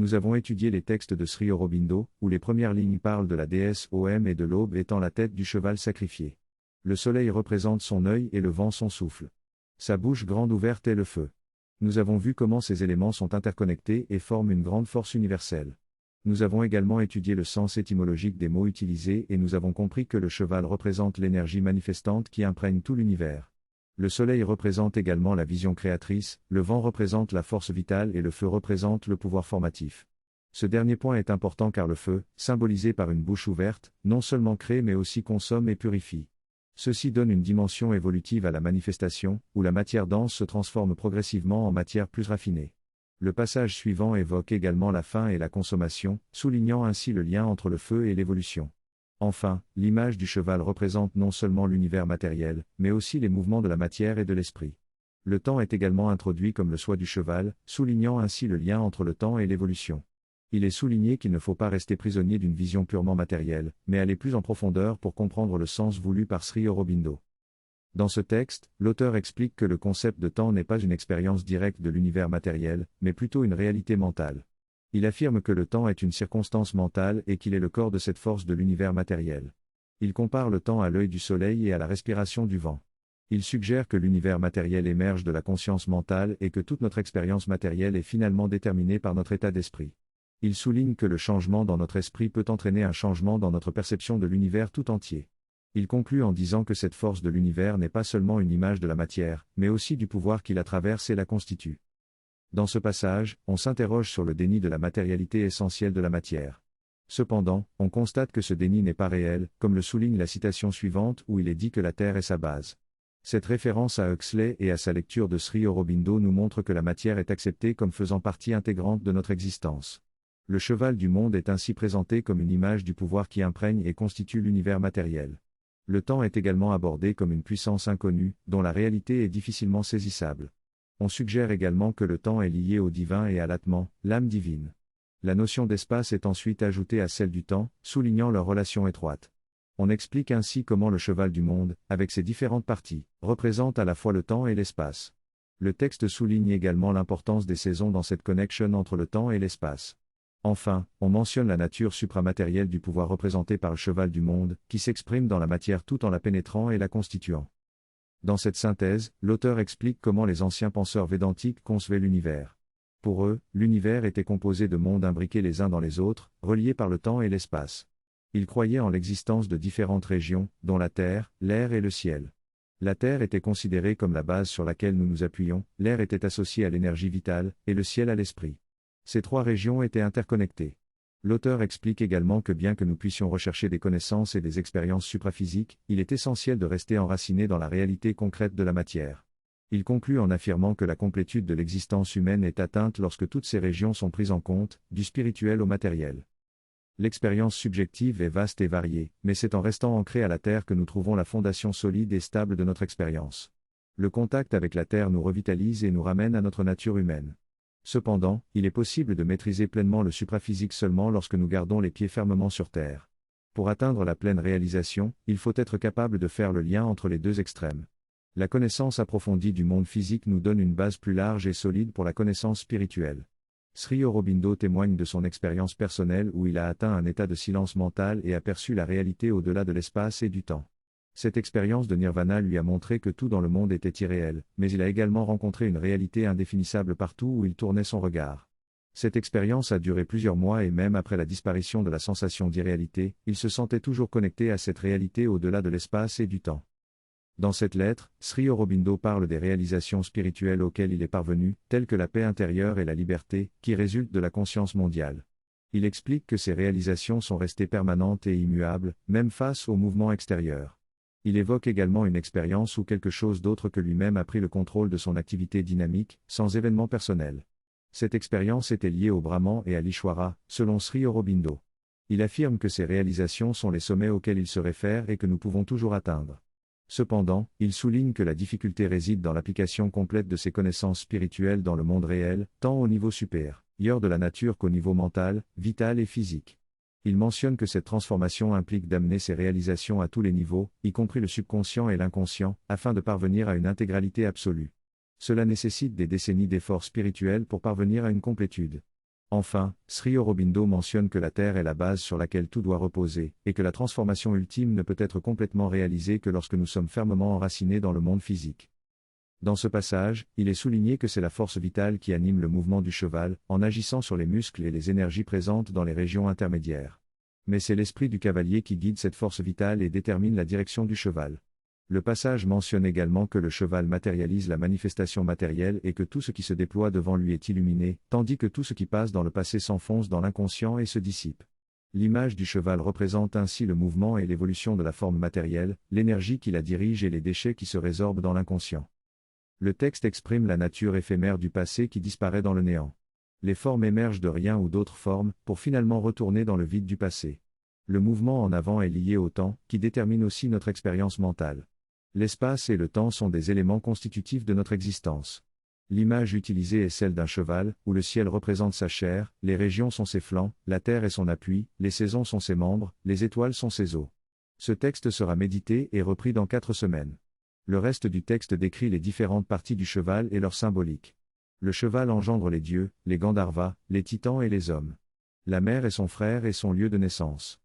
Nous avons étudié les textes de Sri Aurobindo, où les premières lignes parlent de la déesse Om et de l'aube étant la tête du cheval sacrifié. Le soleil représente son œil et le vent son souffle. Sa bouche grande ouverte est le feu. Nous avons vu comment ces éléments sont interconnectés et forment une grande force universelle. Nous avons également étudié le sens étymologique des mots utilisés et nous avons compris que le cheval représente l'énergie manifestante qui imprègne tout l'univers. Le soleil représente également la vision créatrice, le vent représente la force vitale et le feu représente le pouvoir formatif. Ce dernier point est important car le feu, symbolisé par une bouche ouverte, non seulement crée mais aussi consomme et purifie. Ceci donne une dimension évolutive à la manifestation, où la matière dense se transforme progressivement en matière plus raffinée. Le passage suivant évoque également la faim et la consommation, soulignant ainsi le lien entre le feu et l'évolution. Enfin, l'image du cheval représente non seulement l'univers matériel, mais aussi les mouvements de la matière et de l'esprit. Le temps est également introduit comme le soi du cheval, soulignant ainsi le lien entre le temps et l'évolution. Il est souligné qu'il ne faut pas rester prisonnier d'une vision purement matérielle, mais aller plus en profondeur pour comprendre le sens voulu par Sri Aurobindo. Dans ce texte, l'auteur explique que le concept de temps n'est pas une expérience directe de l'univers matériel, mais plutôt une réalité mentale. Il affirme que le temps est une circonstance mentale et qu'il est le corps de cette force de l'univers matériel. Il compare le temps à l'œil du soleil et à la respiration du vent. Il suggère que l'univers matériel émerge de la conscience mentale et que toute notre expérience matérielle est finalement déterminée par notre état d'esprit. Il souligne que le changement dans notre esprit peut entraîner un changement dans notre perception de l'univers tout entier. Il conclut en disant que cette force de l'univers n'est pas seulement une image de la matière, mais aussi du pouvoir qui la traverse et la constitue. Dans ce passage, on s'interroge sur le déni de la matérialité essentielle de la matière. Cependant, on constate que ce déni n'est pas réel, comme le souligne la citation suivante où il est dit que la Terre est sa base. Cette référence à Huxley et à sa lecture de Sri Aurobindo nous montre que la matière est acceptée comme faisant partie intégrante de notre existence. Le cheval du monde est ainsi présenté comme une image du pouvoir qui imprègne et constitue l'univers matériel. Le temps est également abordé comme une puissance inconnue, dont la réalité est difficilement saisissable. On suggère également que le temps est lié au divin et à l'Atman, l'âme divine. La notion d'espace est ensuite ajoutée à celle du temps, soulignant leur relation étroite. On explique ainsi comment le cheval du monde, avec ses différentes parties, représente à la fois le temps et l'espace. Le texte souligne également l'importance des saisons dans cette connexion entre le temps et l'espace. Enfin, on mentionne la nature supramatérielle du pouvoir représenté par le cheval du monde, qui s'exprime dans la matière tout en la pénétrant et la constituant. Dans cette synthèse, l'auteur explique comment les anciens penseurs védantiques concevaient l'univers. Pour eux, l'univers était composé de mondes imbriqués les uns dans les autres, reliés par le temps et l'espace. Ils croyaient en l'existence de différentes régions, dont la terre, l'air et le ciel. La terre était considérée comme la base sur laquelle nous nous appuyons, l'air était associé à l'énergie vitale, et le ciel à l'esprit. Ces trois régions étaient interconnectées. L'auteur explique également que bien que nous puissions rechercher des connaissances et des expériences supraphysiques, il est essentiel de rester enraciné dans la réalité concrète de la matière. Il conclut en affirmant que la complétude de l'existence humaine est atteinte lorsque toutes ces régions sont prises en compte, du spirituel au matériel. L'expérience subjective est vaste et variée, mais c'est en restant ancré à la Terre que nous trouvons la fondation solide et stable de notre expérience. Le contact avec la Terre nous revitalise et nous ramène à notre nature humaine. Cependant, il est possible de maîtriser pleinement le supraphysique seulement lorsque nous gardons les pieds fermement sur terre. Pour atteindre la pleine réalisation, il faut être capable de faire le lien entre les deux extrêmes. La connaissance approfondie du monde physique nous donne une base plus large et solide pour la connaissance spirituelle. Sri Aurobindo témoigne de son expérience personnelle où il a atteint un état de silence mental et aperçu la réalité au-delà de l'espace et du temps. Cette expérience de nirvana lui a montré que tout dans le monde était irréel, mais il a également rencontré une réalité indéfinissable partout où il tournait son regard. Cette expérience a duré plusieurs mois et même après la disparition de la sensation d'irréalité, il se sentait toujours connecté à cette réalité au-delà de l'espace et du temps. Dans cette lettre, Sri Aurobindo parle des réalisations spirituelles auxquelles il est parvenu, telles que la paix intérieure et la liberté, qui résultent de la conscience mondiale. Il explique que ces réalisations sont restées permanentes et immuables, même face aux mouvements extérieurs. Il évoque également une expérience où quelque chose d'autre que lui-même a pris le contrôle de son activité dynamique, sans événement personnel. Cette expérience était liée au Brahman et à l'Ishwara, selon Sri Aurobindo. Il affirme que ces réalisations sont les sommets auxquels il se réfère et que nous pouvons toujours atteindre. Cependant, il souligne que la difficulté réside dans l'application complète de ces connaissances spirituelles dans le monde réel, tant au niveau supérieur de la nature qu'au niveau mental, vital et physique. Il mentionne que cette transformation implique d'amener ces réalisations à tous les niveaux, y compris le subconscient et l'inconscient, afin de parvenir à une intégralité absolue. Cela nécessite des décennies d'efforts spirituels pour parvenir à une complétude. Enfin, Sri Aurobindo mentionne que la Terre est la base sur laquelle tout doit reposer, et que la transformation ultime ne peut être complètement réalisée que lorsque nous sommes fermement enracinés dans le monde physique. Dans ce passage, il est souligné que c'est la force vitale qui anime le mouvement du cheval, en agissant sur les muscles et les énergies présentes dans les régions intermédiaires. Mais c'est l'esprit du cavalier qui guide cette force vitale et détermine la direction du cheval. Le passage mentionne également que le cheval matérialise la manifestation matérielle et que tout ce qui se déploie devant lui est illuminé, tandis que tout ce qui passe dans le passé s'enfonce dans l'inconscient et se dissipe. L'image du cheval représente ainsi le mouvement et l'évolution de la forme matérielle, l'énergie qui la dirige et les déchets qui se résorbent dans l'inconscient. Le texte exprime la nature éphémère du passé qui disparaît dans le néant. Les formes émergent de rien ou d'autres formes, pour finalement retourner dans le vide du passé. Le mouvement en avant est lié au temps, qui détermine aussi notre expérience mentale. L'espace et le temps sont des éléments constitutifs de notre existence. L'image utilisée est celle d'un cheval, où le ciel représente sa chair, les régions sont ses flancs, la terre est son appui, les saisons sont ses membres, les étoiles sont ses os. Ce texte sera médité et repris dans 4 semaines. Le reste du texte décrit les différentes parties du cheval et leur symbolique. Le cheval engendre les dieux, les Gandharvas, les titans et les hommes. La mère est son frère et son lieu de naissance.